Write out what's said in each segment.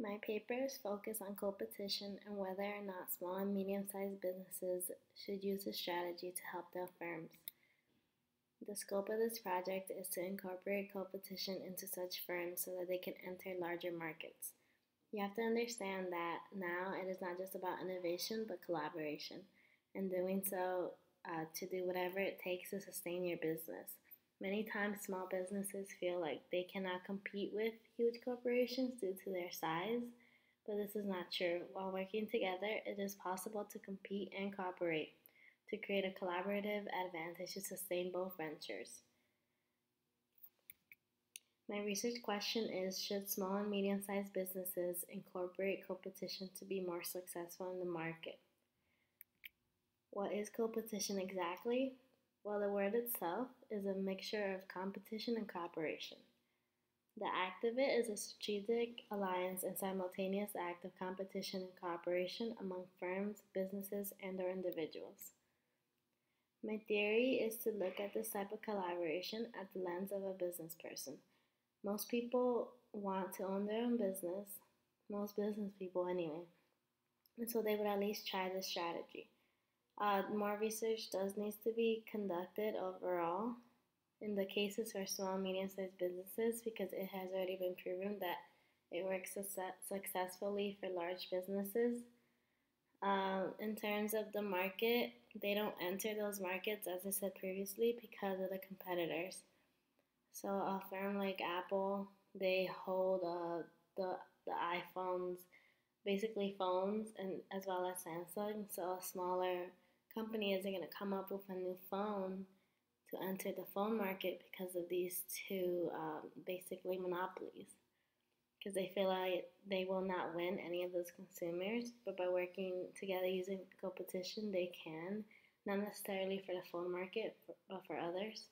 My papers focus on competition and whether or not small and medium-sized businesses should use this strategy to help their firms. The scope of this project is to incorporate competition into such firms so that they can enter larger markets. You have to understand that now it is not just about innovation but collaboration, and doing so to do whatever it takes to sustain your business. Many times, small businesses feel like they cannot compete with huge corporations due to their size, but this is not true. While working together, it is possible to compete and cooperate to create a collaborative advantage to sustain both ventures. My research question is: should small and medium sized businesses incorporate competition to be more successful in the market? What is competition exactly? Well, the word itself is a mixture of competition and cooperation. The act of it is a strategic alliance and simultaneous act of competition and cooperation among firms, businesses, and/or individuals. My theory is to look at this type of collaboration at the lens of a business person. Most people want to own their own business, most business people anyway, and so they would at least try this strategy. More research does need to be conducted overall in the cases for small and medium-sized businesses because it has already been proven that it works successfully for large businesses. In terms of the market, they don't enter those markets, as I said previously, because of the competitors. So a firm like Apple, they hold the iPhones, basically phones, and as well as Samsung. So a smaller company isn't going to come up with a new phone to enter the phone market because of these two basically monopolies. Because they feel like they will not win any of those consumers, but by working together using competition, they can, not necessarily for the phone market, but for others.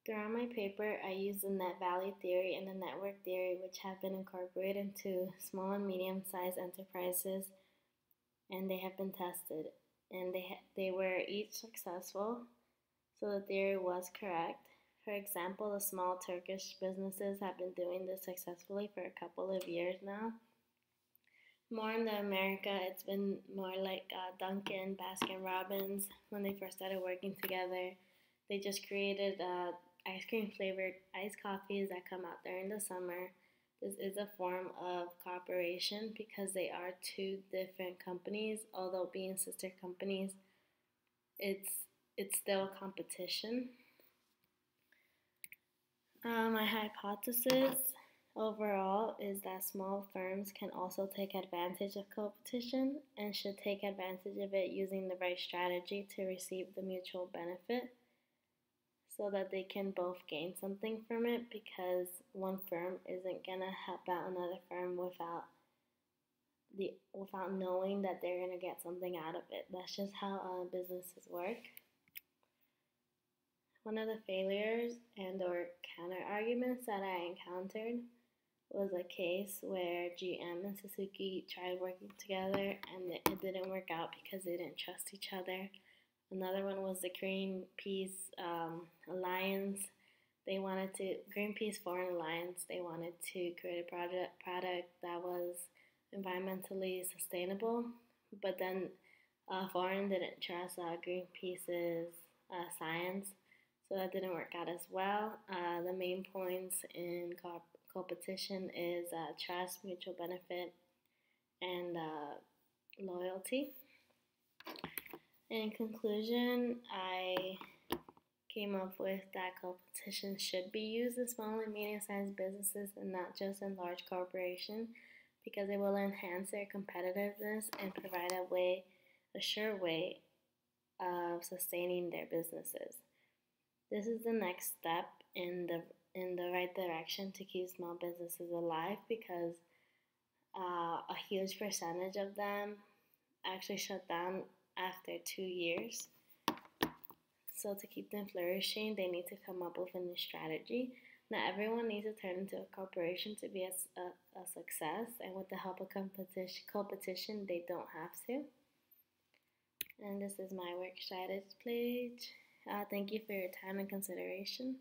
Throughout my paper, I use the net value theory and the network theory, which have been incorporated into small and medium-sized enterprises, and they have been tested, and they were each successful, so the theory was correct. For example, the small Turkish businesses have been doing this successfully for a couple of years now. More in America, it's been more like Dunkin', Baskin Robbins. When they first started working together, they just created ice cream flavored iced coffees that come out during the summer. This is a form of cooperation because they are two different companies. Although being sister companies, it's still competition. My hypothesis overall is that small firms can also take advantage of competition and should take advantage of it using the right strategy to receive the mutual benefit so that they can both gain something from it, because one firm isn't going to help out another firm without knowing that they're going to get something out of it. That's just how businesses work. One of the failures and or counter arguments that I encountered was a case where GM and Suzuki tried working together and it didn't work out because they didn't trust each other. Another one was the Greenpeace Alliance. Greenpeace Foreign Alliance, they wanted to create a product that was environmentally sustainable, but then Foreign didn't trust Greenpeace's science, so that didn't work out as well. The main points in competition is trust, mutual benefit, and loyalty. In conclusion, I came up with that competition should be used in small and medium-sized businesses and not just in large corporations, because it will enhance their competitiveness and provide a sure way of sustaining their businesses. This is the next step in the right direction to keep small businesses alive, because a huge percentage of them actually shut down after 2 years. So to keep them flourishing, they need to come up with a new strategy. Not everyone needs to turn into a corporation to be a success, and with the help of competition, they don't have to. And this is my work strategy page. Thank you for your time and consideration.